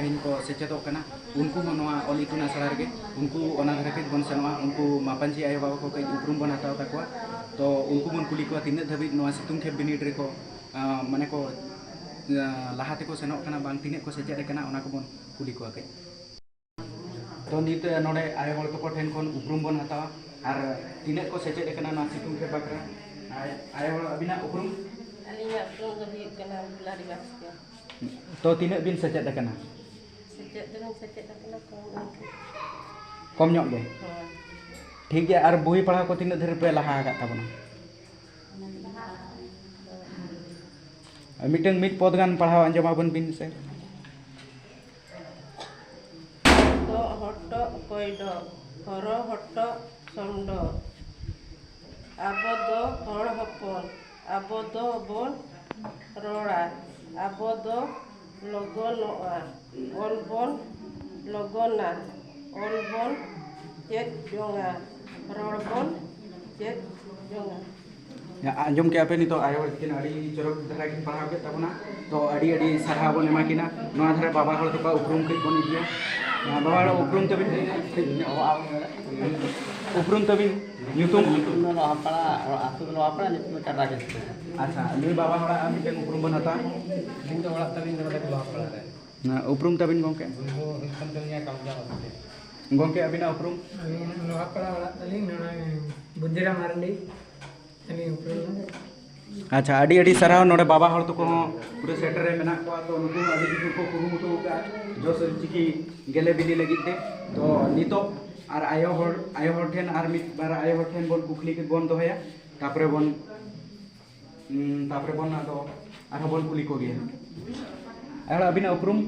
तेहन को सेचेदोग कना उनको हो नोआ ऑल इतुन आसड़ा रेगे उनको ओना धरे कज बन सेनोआ उनको मापांजी आयो बाबा को कज उपरुम बन हताव ताकोआ तो उनको बन कुली को तिना धाबी नोआ सितुंग खेब बिनिड रे को माने को लाहा तेको सेनोग कना बांग तिना को सेचेद कना ओना को बन कुली को कज तो नित नोडे आयो हल तको ठेन खन उपरुम बन हतावा और तिना को सेचेद कना ना सितुंग खेब बाकरा आयो हल अबिना उपरुम अलिया उपरुम दो हुयुग कना बुलारी बास्के तो तिना बिन सेचेद कना सेचेद कना कम ᱧᱚᱜ गे ठीक है और बोई पढ़ा को तीन धीरे पे लहा आगा ताबना मिटन मिट पद गान पढ़ाव अंजमाबन बिन से तो हट्ट कोइड हर हट्ट संड आबो दो हड़ हपन आबो दो बन रोड़ा आबो दो लगनोआ ऑल बन लगना ऑल बन चेक जोंगा रोड़ बन चेक जोंगा आंजम के आपे नितो आयो किन अड़ी चरक धरा किन पढ़ाव के तबना तो अड़ी अड़ी सरहा बन एमा किना नोआ धरे बाबा हल तो उपरुम के बन दिया बाबा हल उपरुम तबिन उपरुम तबिन nyutung no apala asu no apala nyutung cara gitu. अच्छा नी बाबा हला मिटन उपरुम बन हता Ini tuh orang tapi nggak ada keluar apala deh. ना उपरुम तबिन गोंके Itu pentingnya kamu jawab. गोंके अबिना उपरुम no apala orang tadi nana bunjira marandi ini upruम अच्छा अड़ी अड़ी सरहा नोडे बाबा हल तो को पूरे सेटर रे मेना को तो नुकु अड़ी किछु को कुरुमुटु का जो चिकी गेले बिली लगित ते तो नितो और आयो हर ठेन और मिट बार आयो हर ठेन बन कुखली के बन दोहया तापरे बन आदो आरो बन कुली को गे और अबिना उपरुम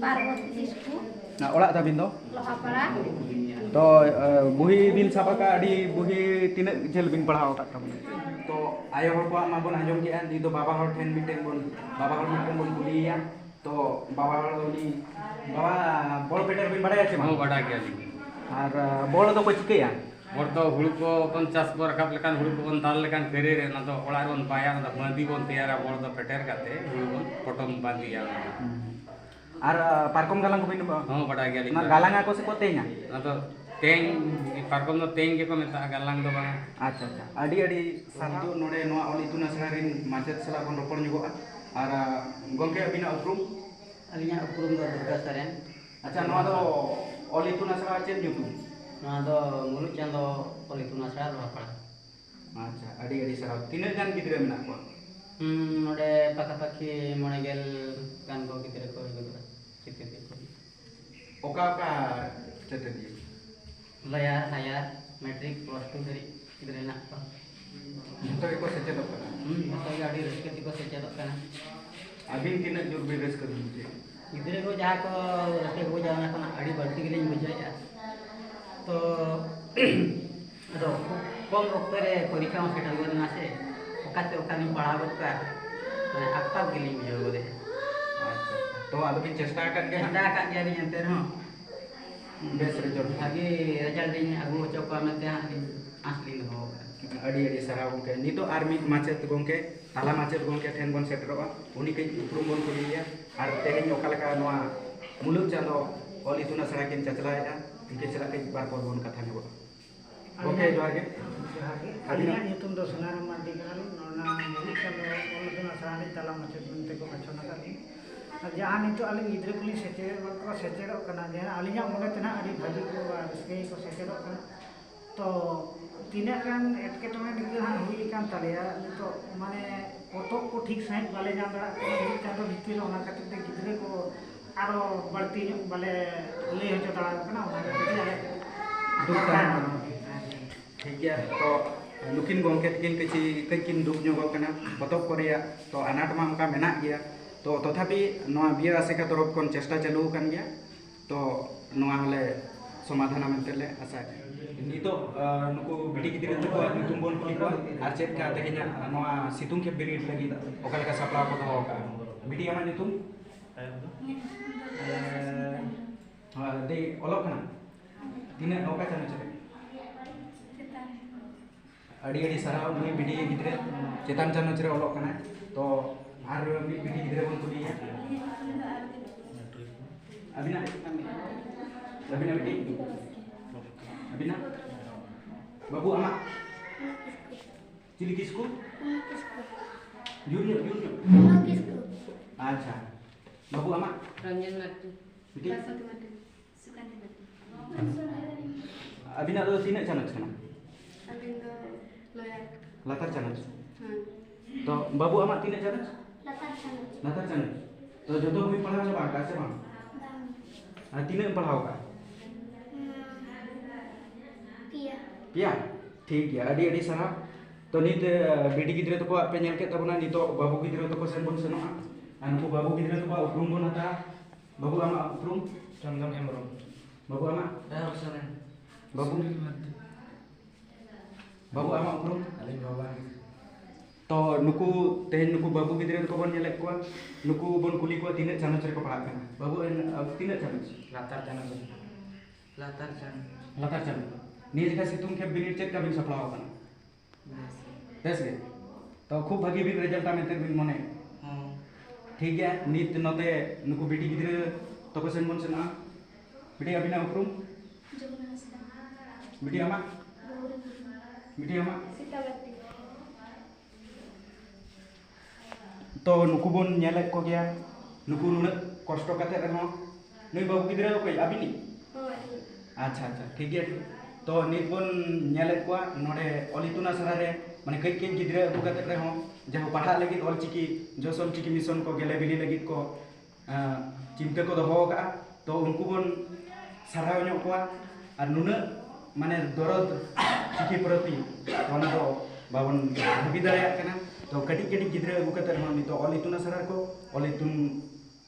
पार्वती किस्कू ना ओड़ा ताबिन दो लोहापाड़ा तो बुही बिन साबाका अड़ी बुही तीन झेल बिन पढ़ाव का तबने तो आयो हर को मा बन आंजम के दी दो बाबा हर ठेन मिटेन बन कुलिया तो बाबा हर उनी बाबा बड़ पेटर बिन बड़ाया छे Mau pada gaya nih. और बड़ दो को चिकेया Bor tuh hulu ko kon cas bor kap lekan hulu ko kon tal lekan kerir na to olar kon paya na bandi kon tiara bor to peter kate hulu kon potom bandi ya. और पारकम गालांग को बिन Mau pada gaya ना nih. गालांगा को से कोतेኛ Na to teng parkom no teng ke ko meta galang do bang. अच्छा अच्छा अड़ी अड़ी साजो नोडे नोआ ओली तुना सहारिन माचेत सला kon ropor nyugoa और गोंके अबिना उपरुम Alinya uprum do Durga Saren. अच्छा नोआ दो ओली तुना सहा चेत nyutum Nah do mulut chando polituna sara Lohapaड़ा. अच्छा अड़ी अड़ी सहा तीन गान गिद्रे मेना को Node pakapaki monegel kan ko gidre ko gidre. Cipit. ओका ओका चेत दी Layar hayar metrik plus 2 dari gidre nak ko. तो एको सेचेत ओका Atau gadi rezeki ko secedok kana. अबिन तीन जोर बेरेस कर मुझे Gidre ko jaha ko rezeki ko jaha kana adi barti gilin bujaya. तो अदो कम वक्त रे परीक्षा में सेटल कर ना से ओकाते ओकानी पढ़ावत का माने अक्का गिली बुझो गोदे अच्छा तो आदो बिन चेष्टा कर के चेष्टा का जारी अंते हो बेस रिजल्ट आगे रिजल्ट दिन अगु चौका में ते असली हो अड़ी अड़ी सरा गोंके नितो आर्मी माचेत गोंके ताला माचेत गोंके ठेन बन सेटरोआ उनी के उपरुम बन कुलिया और तेहेन ओका लेका नोआ मुलुक चांदो ओली तुना सरा किन चचलाया इनके चला के बार पर बन कथा नेबो ओके जोहार के alinya nyutum do sonaram mandi kan nona mulut kan ol tuna sarani tala macet bunte ko machona kali jahan itu aling gidre kuli secer ko secerok kana je alinya mone tena adi bhagi ko skei ko secerok kana to tina kan etketone digan hui kan taleya to mane potok ko ठीक सहित bale nyam dara kana chando bhitir ona khatir te gidre ko aro बढ़ती bale le hojo dara kana ona khatir ठीक है तो नुकिन गोंके किन कची किन दुख जोगो कना पतक कोरिया तो अनाट मा उनका मेना गया तो तथापि नोआ बिया आसे का तरफ कोन चेष्टा चालू कन गया तो नोआ हले समाधान मेंतेले आशा नितो नुकु बिडी गिदिरे तो नितुम बोन कुली को आर चेत का तेहेना नोआ सितुंग के बिरिट लगी ओका लेका सप्ला को दो का बिडी आमा नितुम हां दे ओलो कना तिने ओका चानु चले अड़ी अड़ी सराव मुई बिडी गिद्रे चेतान चानच रे ओलोक कना तो और बिटी गिद्रा बन कुलिया अबिना बिटी अबिना बाबू आमा चिली किसको जूनियर अच्छा बाबू आमा रंजन मार्टी बिटी अबिना दो तीन चानच कना लातार चानच तो बाबू आमा तीन चानच लातार चानच तो जो तो भी पढ़ा चबा का से बांग तीन पढ़ाओ का पिया ठीक है अड़ी अड़ी सारा तो नित बेटी गिद्रे तो को पे नेल के तबना नितो बाबू गिद्रे तो को सेन बन सेनो अनको बाबू गिद्रे तो को उपरुम बन हता बाबू आमा उपरुम चंदन हेमरम बाबू आमा बाबू बाबू आमा उपरुम तो नुकु तेहन नुकु बाबू गिद्रे को बन नेले को नुकु बन कुली को तीन चानच रे को पढ़ा कना बाबू तीन चानच लातार चानच नी जगह सितुंग के बिनिट चेक का बिन सप्लाव कना बेस गे तो खूब भागी बिन रिजल्ट आमेते बिन मने ठीक है नित नते नुकु बेटी गिद्रे तो को सेन बन सेना बेटी अबिना उपरुम बेटी आमा तो नुकु बन नेले को गया नुकु नुन कष्ट काते रहो नई बाबू गिद्रे को अबिनी अच्छा अच्छा ठीक है तो नित बन नेले को नोडे ओलितुना सरा रे माने कई कई गिद्रे अगु काते रहो जहां पढ़ा लगी ऑलचिकी जोस ऑलचिकी मिशन को गेले बिली लगी को चिंता को दोहो का तो उनको बन सराव ᱧᱚᱜ कोआ और नुन माने दरद चिकी प्रति ओना दो बाबन भागी दाया कना तो कटी कटी गिद्रे अगु काते रहो नितो ओलितुना सरा को ओलितुन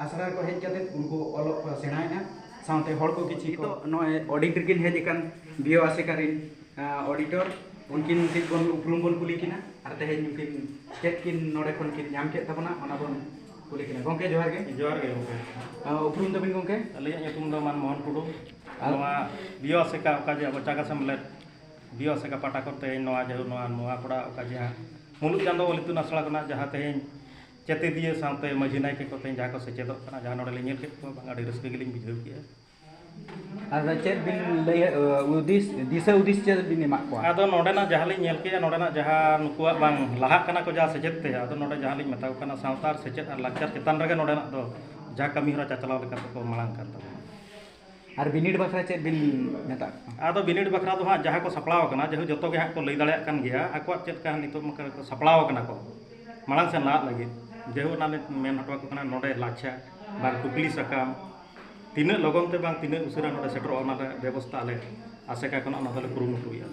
आसरा को हेज काते उनको ओलो को सेणायना साउते हड़ को किछि तो नय ऑडिटर किन हेज कन बियो आसेकारिन ऑडिटर उनकिन ठीक बन उपरुम बन कुली किना और तेहेन उनकिन चेक किन नोडे खन किन नाम के तबना ओना बन कुली किना गोंके जोहार गे गोंके उपरुम दबिन गोंके अलिया ᱧᱩᱛᱩᱢ ᱫᱚ मान मोहन टुडू नोवा बियो आसेका ओका जे बच्चा का सम्मेलन बियो आसेका पाटा करते नोवा जे नोवा पड़ा ओका जे मुलुक चांदो ओलितुन आसड़ा कना जहां तेहेन चेते दिए साउते मझी नायके को तेहेन जहां को सेचेदो कना जहां नोडे ले नेल के को बांगा अडी रस्के गिलिंग बुझाव किया और चेक बिन लय उदिस दिशा उदिस चेक बिन मा को आदो नोडेना जहां लिंग नेल के नोडेना जहां नुकुआ बांग लाहा कना को जहां सेचेत ते आदो नोडे जहां लिंग मेता कना साउतार सेचेत और लाक्चर चेतान रगे नोडेना दो जहां कमी हरा चाचलाव लेका को मांग kan तब और बिनिड बखरा चेक बिन मेता आदो बिनिड बखरा दो हां जहां को सपलाव कना जेहु जतो गे हां को लई दाड़िया कान गया आकवा चेत का नितो मकर को सपलाव कना को मांग से ला लगे जेहु नाले मेन हटवा को कना नोडे लाछा बार कुकली सकाम तीन लगन ते बांग तीन उसरा नोडे सेटर ओना व्यवस्था ले आसेका कना ओना दले कुरुमुटुया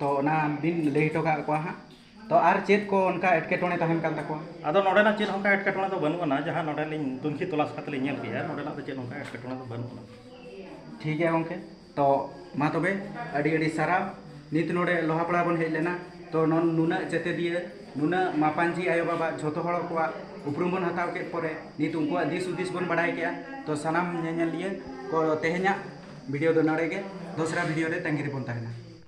तो ना दिन लई टोका को हां तो आर चेत को उनका एटकेटोने तहन कान तको आदो नोडेना चेत होंका एटकेटोने तो बनु ना जहां नोडे लिंग तुनखी तलाश काते ले नेल किया नोडेना तो चेत होंका एटकेटोने तो बनु ना ठीक है गोंके तो मा तबे अडी अडी सारा नित नोडे लोहापड़ा बन हेज लेना तो नन नुना चेते दिए नुना मापांजी आयो बाबा झोतो हड़ को उपरुम बन हताव के परे नित उनको दिस उदिस बन बडाय के तो सनाम नेल लिए को तेहे냐 वीडियो दो नड़े के दूसरा वीडियो रे तंगिरी बन ताहेना।